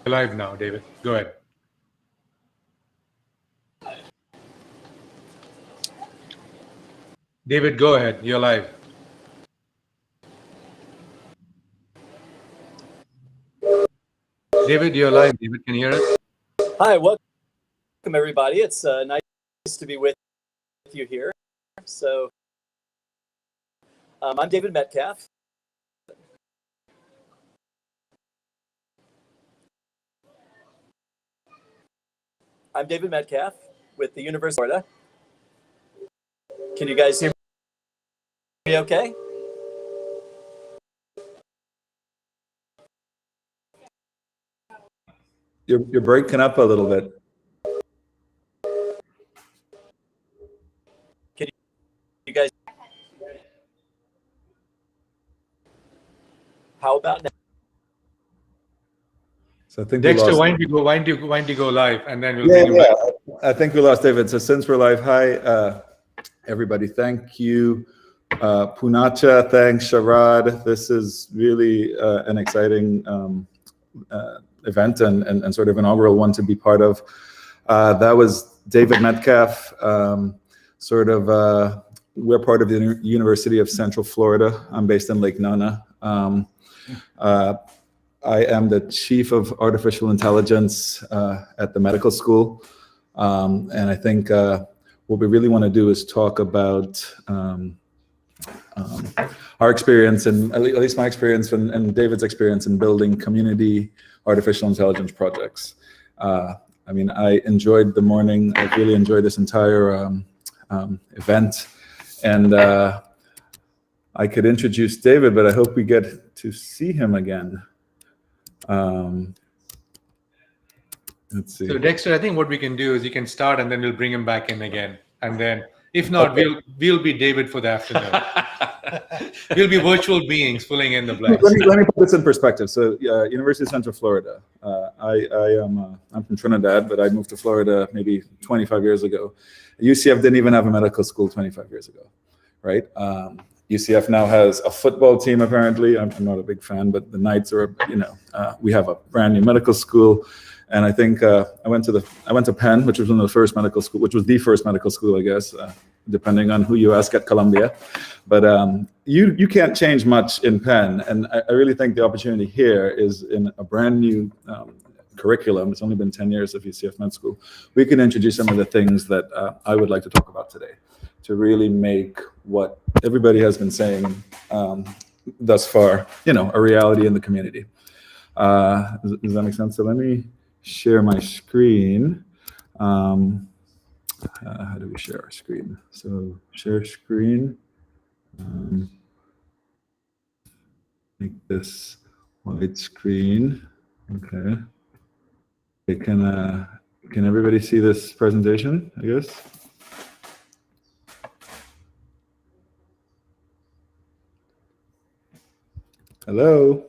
live now, David. Go ahead. David, go ahead. You're live. David, you're live. David, can you hear us? Hi, welcome everybody. It's nice to be with you here. So I'm David Metcalfe. I'm David Metcalfe with the University of Florida. Can you guys hear me okay? You're breaking up a little bit. Can you guys? How about now? So I think Dexter, why don't you go live, and then we'll yeah, bring you back. I think we lost David. So since we're live, hi everybody. Thank you, Punacha. Thanks, Sharad. This is really an exciting event and sort of inaugural one to be part of. That was David Metcalfe. We're part of the University of Central Florida. I'm based in Lake Nona. I am the Chief of Artificial Intelligence at the medical school. And I think what we really want to do is talk about our experience, and at least my experience and David's experience in building community artificial intelligence projects. I mean, I enjoyed the morning. I really enjoyed this entire event. And I could introduce David, but I hope we get to see him again. Let's see. So Dexter, I think what we can do is you can start, and then we'll bring him back in again. And then, if not, okay, we'll be David for the afternoon. We'll be virtual beings filling in the blanks. Let me put this in perspective. So, University of Central Florida. I'm from Trinidad, but I moved to Florida maybe 25 years ago. UCF didn't even have a medical school 25 years ago, right? UCF now has a football team. Apparently, I'm not a big fan, but the Knights are. We have a brand new medical school. And I think I went to Penn, which was one of the first medical school, which was the first medical school, I guess, depending on who you ask at Columbia. But you can't change much in Penn, and I really think the opportunity here is in a brand new curriculum. It's only been 10 years of UCF Med School. We can introduce some of the things that I would like to talk about today, to really make what everybody has been saying thus far, a reality in the community. Does that make sense? So let me share my screen. How do we share our screen? So share screen. Make this white screen. Okay. Can everybody see this presentation, I guess? Hello?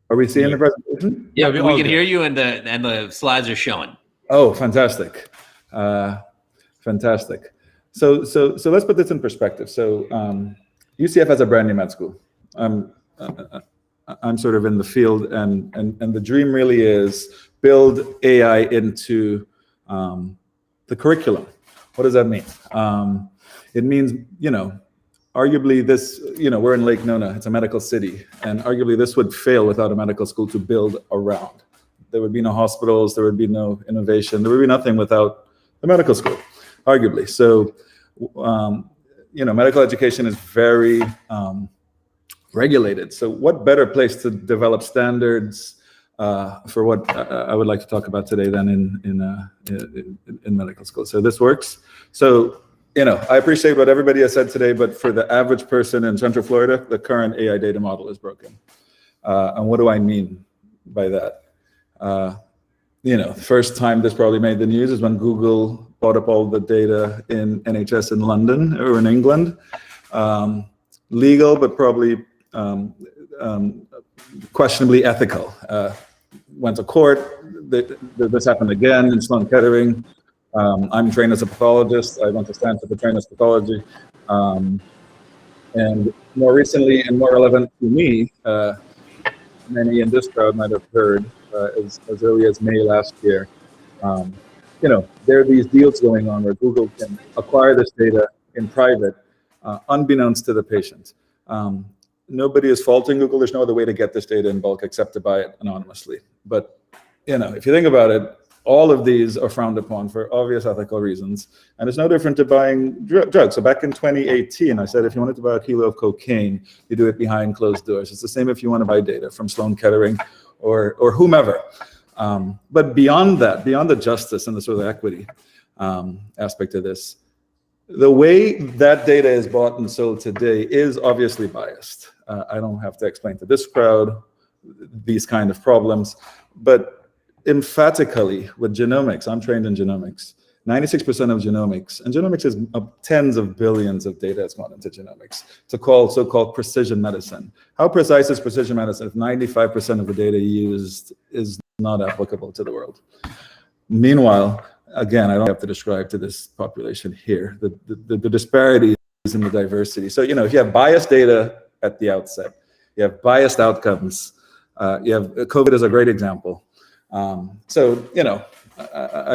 Are we seeing the presentation? Yeah, we can hear you, and the slides are showing. Oh, fantastic. Fantastic. So let's put this in perspective. So UCF has a brand new med school. I'm sort of in the field, and the dream really is build AI into the curriculum. What does that mean? It means, arguably this, we're in Lake Nona, it's a medical city, and arguably this would fail without a medical school to build around. There would be no hospitals, there would be no innovation, there would be nothing without the medical school, arguably. So, medical education is very regulated. So what better place to develop standards for what I would like to talk about today than in medical school. So this works. So, I appreciate what everybody has said today, but for the average person in Central Florida, the current AI data model is broken. And what do I mean by that? The first time this probably made the news is when Google bought up all the data in NHS in London or in England. Legal, but probably questionably ethical. Went to court. This happened again in Sloan Kettering. I'm trained as a pathologist. I went to Stanford to train as pathology. And more recently and more relevant to me, many in this crowd might have heard as early as May last year, there are these deals going on where Google can acquire this data in private, unbeknownst to the patient. Nobody is faulting Google. There's no other way to get this data in bulk except to buy it anonymously. But if you think about it, all of these are frowned upon for obvious ethical reasons, and it's no different to buying drugs. So back in 2018, I said if you wanted to buy a kilo of cocaine, you do it behind closed doors. It's the same if you want to buy data from Sloan Kettering or whomever. But beyond that, beyond the justice and the sort of equity aspect of this, the way that data is bought and sold today is obviously biased. I don't have to explain to this crowd these kind of problems, but emphatically with genomics, I'm trained in genomics, 96% of genomics, and genomics is tens of billions of data that's gone into genomics. It's a so-called precision medicine. How precise is precision medicine if 95% of the data used is not applicable to the world? Meanwhile, again, I don't have to describe to this population here the disparities in the diversity. So, if you have biased data at the outset, you have biased outcomes. You have COVID is a great example. I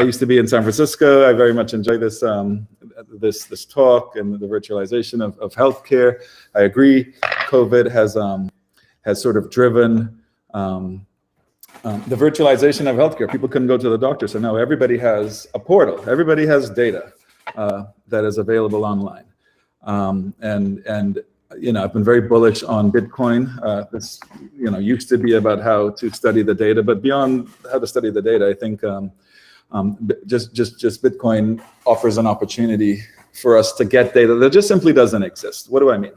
used to be in San Francisco. I very much enjoy this this talk and the virtualization of healthcare. I agree. COVID has sort of driven the virtualization of healthcare. People couldn't go to the doctor, so now everybody has a portal. Everybody has data that is available online, I've been very bullish on Bitcoin. This, used to be about how to study the data, but beyond how to study the data, I think just Bitcoin offers an opportunity for us to get data that just simply doesn't exist. What do I mean?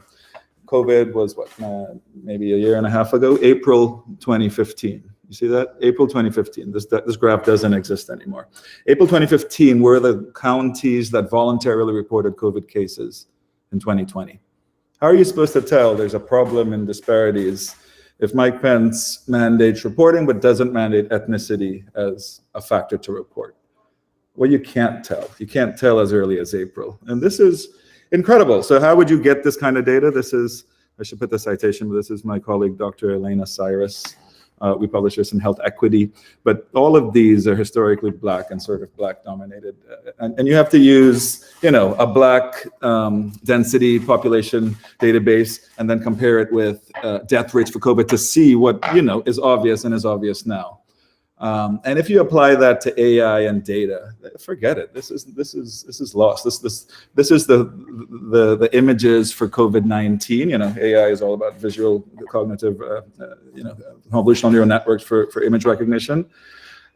COVID was maybe a year and a half ago, April 2015. You see that? April 2015. This graph doesn't exist anymore. April 2015 were the counties that voluntarily reported COVID cases in 2020. How are you supposed to tell there's a problem in disparities if Mike Pence mandates reporting but doesn't mandate ethnicity as a factor to report? Well, you can't tell. You can't tell as early as April. And this is incredible. So how would you get this kind of data? I should put the citation, but this is my colleague, Dr. Elena Cyrus. We publish this in Health Equity. But all of these are historically Black and sort of Black dominated. And you have to use, a Black density population database and then compare it with death rates for COVID to see what, is obvious and is obvious now. And if you apply that to AI and data, forget it. This is lost. This is the images for COVID-19. AI is all about visual cognitive, convolutional neural networks for image recognition.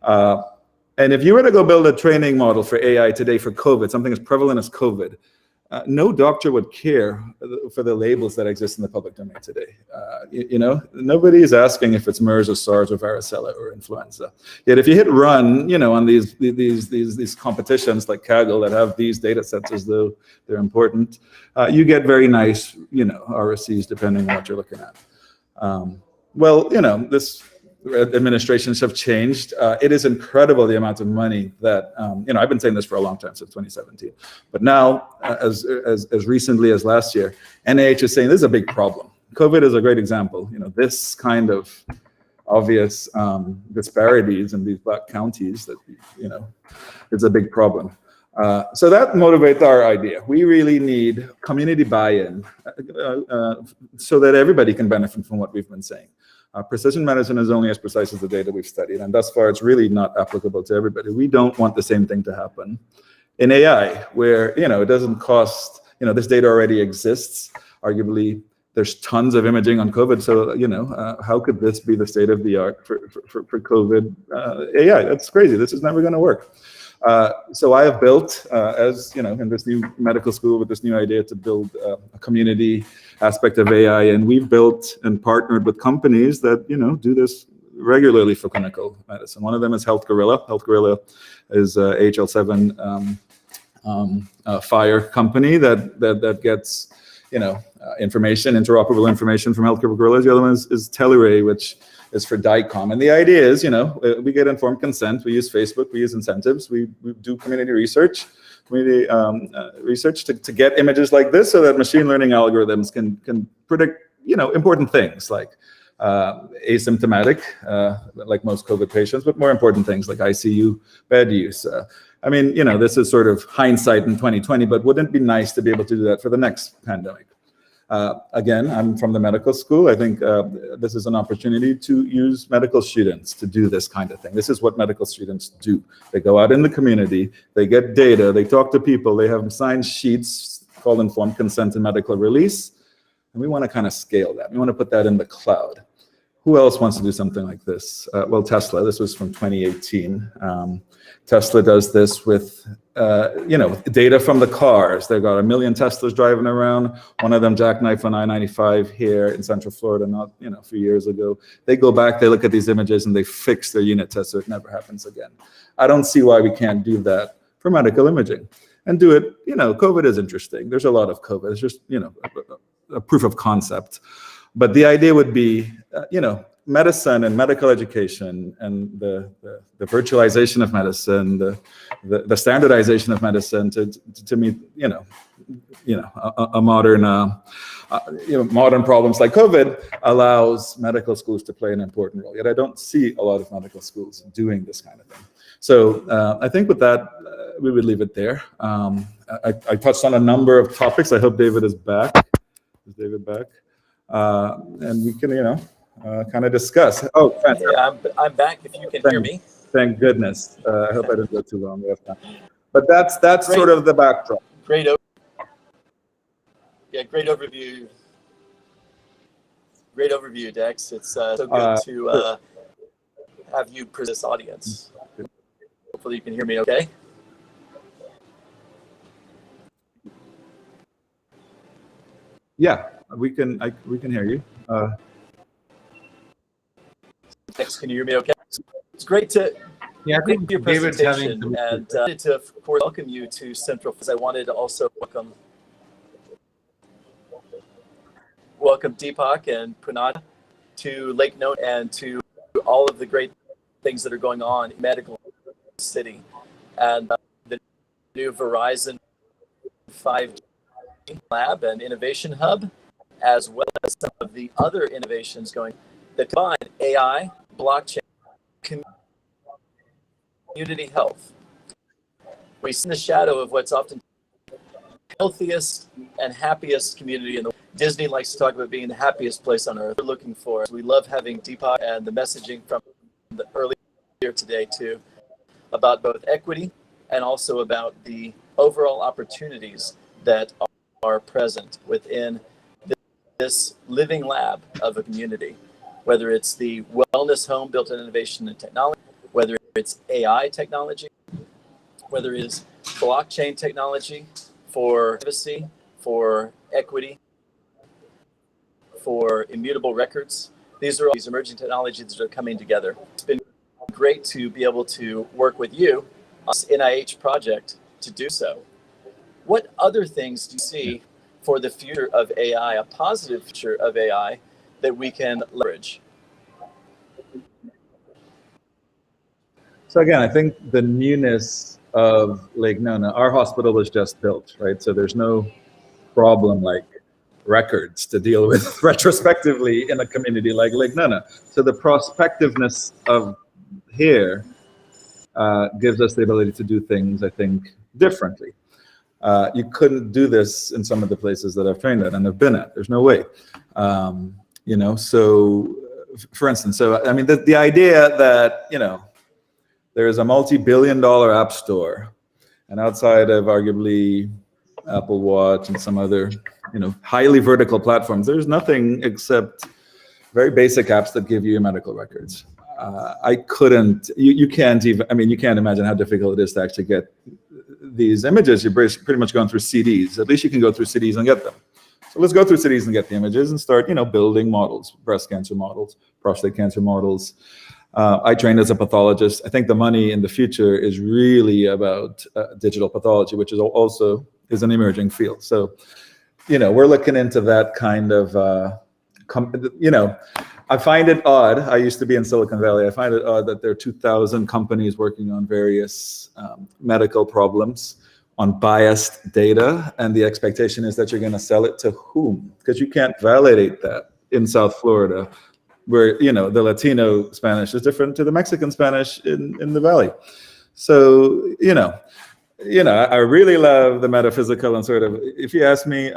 And if you were to go build a training model for AI today for COVID, something as prevalent as COVID, no doctor would care for the labels that exist in the public domain today. Nobody is asking if it's MERS or SARS or varicella or influenza. Yet if you hit run, on these competitions like Kaggle that have these data sets as though they're important, you get very nice, RSCs depending on what you're looking at. This administrations have changed. It is incredible the amount of money that I've been saying this for a long time, since 2017. But now, as recently as last year, NIH is saying this is a big problem. COVID is a great example. This kind of obvious disparities in these Black counties that it's a big problem. So that motivates our idea. We really need community buy-in so that everybody can benefit from what we've been saying. Precision medicine is only as precise as the data we've studied, and thus far it's really not applicable to everybody. We don't want the same thing to happen in AI, where it doesn't cost, this data already exists. Arguably, there's tons of imaging on COVID, so how could this be the state of the art for COVID AI? That's crazy. This is never going to work. So I have built, in this new medical school with this new idea to build a community aspect of AI, and we've built and partnered with companies that do this regularly for clinical medicine. One of them is Health Gorilla. Health Gorilla is a HL7 Fire company that gets interoperable information from Health Gorilla. The other one is Teleray, which is for DICOM. And the idea is, we get informed consent, we use Facebook, we use incentives, we do community research, to get images like this so that machine learning algorithms can predict, important things like asymptomatic, like most COVID patients, but more important things like ICU bed use. This is sort of hindsight in 2020, but wouldn't it be nice to be able to do that for the next pandemic? Again, I'm from the medical school. I think this is an opportunity to use medical students to do this kind of thing. This is what medical students do. They go out in the community, they get data, they talk to people, they have signed sheets called informed consent and medical release. And we want to kind of scale that. We want to put that in the cloud. Who else wants to do something like this? Well, Tesla. This was from 2018. Tesla does this with, data from the cars. They've got 1 million Teslas driving around. One of them jackknifed on I-95 here in Central Florida, not a few years ago. They go back, they look at these images, and they fix their unit test so it never happens again. I don't see why we can't do that for medical imaging and do it. COVID is interesting. There's a lot of COVID. It's just a proof of concept. But the idea would be, medicine and medical education and the virtualization of medicine, the standardization of medicine to meet, a modern, modern problems like COVID allows medical schools to play an important role. Yet I don't see a lot of medical schools doing this kind of thing. So I think with that, we would leave it there. I touched on a number of topics. I hope David is back. Is David back? And we can, kind of discuss. Oh, fantastic. Yeah, I'm back. If you can hear me. Thank goodness. I hope I didn't go too long. But that's sort of the backdrop. Great overview. Great overview, Dex. It's so good to have you present this audience. Hopefully you can hear me okay. Yeah, we can hear you. Dex, can you hear me okay? It's great to I think your David's presentation, having and to of course welcome you to Central. I wanted to also welcome Deepak and Punata to Lake Nona and to all of the great things that are going on in Medical City and the new Verizon 5G lab and innovation hub, as well as some of the other innovations going that combine AI, blockchain, community health. We see in the shadow of what's often healthiest and happiest community in the world. Disney likes to talk about being the happiest place on earth. We're looking for. We love having Deepak and the messaging from the earlier today too, about both equity and also about the overall opportunities that are present within this living lab of a community, whether it's the wellness home built on innovation and technology, whether it's AI technology, whether it is blockchain technology for privacy, for equity, for immutable records. These are all these emerging technologies that are coming together. It's been great to be able to work with you on this NIH project to do so. What other things do you see for the future of AI, a positive future of AI that we can leverage? So again, I think the newness of Lake Nona, our hospital was just built, right? So there's no problem like records to deal with retrospectively in a community like Lake Nona. So the prospectiveness of here gives us the ability to do things, I think, differently. You couldn't do this in some of the places that I've trained at and have been at. There's no way. So for instance, the idea that, there is a multi-billion-dollar app store, and outside of arguably Apple Watch and some other, highly vertical platforms, there's nothing except very basic apps that give you your medical records. You can't imagine how difficult it is to actually get these images. You're pretty much going through CDs. At least you can go through CDs and get them. So let's go through CDs and get the images and start, building models, breast cancer models, prostate cancer models. I trained as a pathologist. I think the money in the future is really about digital pathology, which is also an emerging field. So, we're looking into that kind of, I find it odd. I used to be in Silicon Valley. I find it odd that there are 2,000 companies working on various medical problems on biased data, and the expectation is that you're going to sell it to whom? Because you can't validate that in South Florida, where the Latino Spanish is different to the Mexican Spanish in the Valley. So I really love the metaphysical and sort of. If you ask me,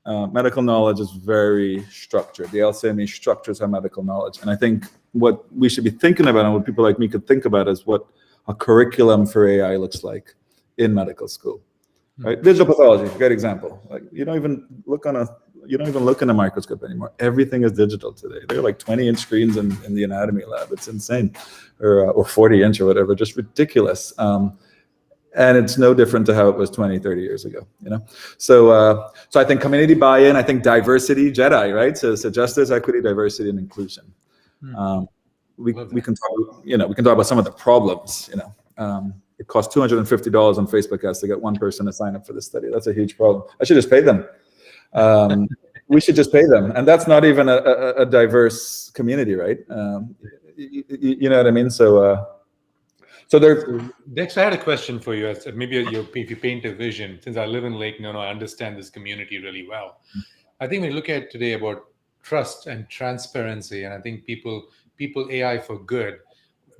medical knowledge is very structured. The LCME structures our medical knowledge, and I think what we should be thinking about, and what people like me could think about, is what a curriculum for AI looks like in medical school. Right? Digital pathology, great example. Like you don't even look in a microscope anymore. Everything is digital today. There are like 20-inch screens in the anatomy lab. It's insane, or 40-inch or whatever, just ridiculous. And it's no different to how it was 20, 30 years ago. So I think community buy-in. I think diversity, JEDI, right? So justice, equity, diversity, and inclusion. We can talk about some of the problems. It costs $250 on Facebook ads to get one person to sign up for this study. That's a huge problem. I should just pay them. We should just pay them, and that's not even a diverse community, right? You know what I mean? So there. Dex, I had a question for you. As maybe if you paint a vision, since I live in Lake Nona, I understand this community really well. I think when you look at today about trust and transparency, and I think people AI for good.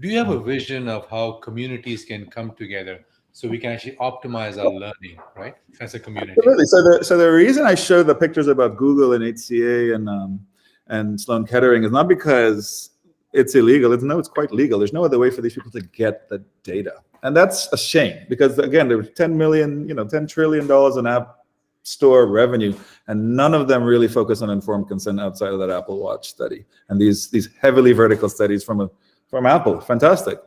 Do you have a vision of how communities can come together so we can actually optimize our learning, right, as a community? Absolutely. So the reason I show the pictures about Google and HCA and Sloan Kettering is not because it's illegal. It's quite legal. There's no other way for these people to get the data. And that's a shame because, again, there was $10 trillion in app store revenue, and none of them really focus on informed consent outside of that Apple Watch study. And these heavily vertical studies from Apple, fantastic.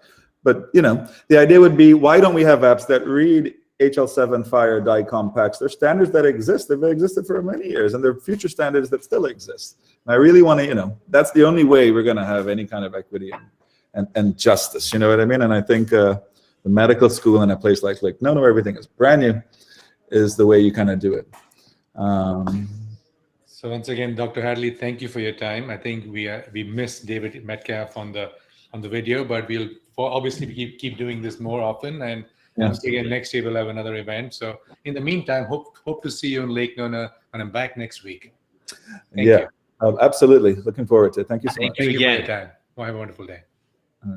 But, the idea would be, why don't we have apps that read HL7 FHIR DICOM packs? They're standards that exist. They've existed for many years, and they're future standards that still exist. And I really want to, that's the only way we're going to have any kind of equity and justice. You know what I mean? And I think the medical school in a place like Lake Nona, where everything is brand new, is the way you kind of do it. So once again, Dr. Hadley, thank you for your time. I think we missed David Metcalfe on the video, but we'll obviously keep doing this more often. And once again, next year we'll have another event. So in the meantime, hope to see you in Lake Nona when I'm back next week. Thank you. Absolutely. Looking forward to it. Thank you so much. Thank you again. For your time. Well, have a wonderful day.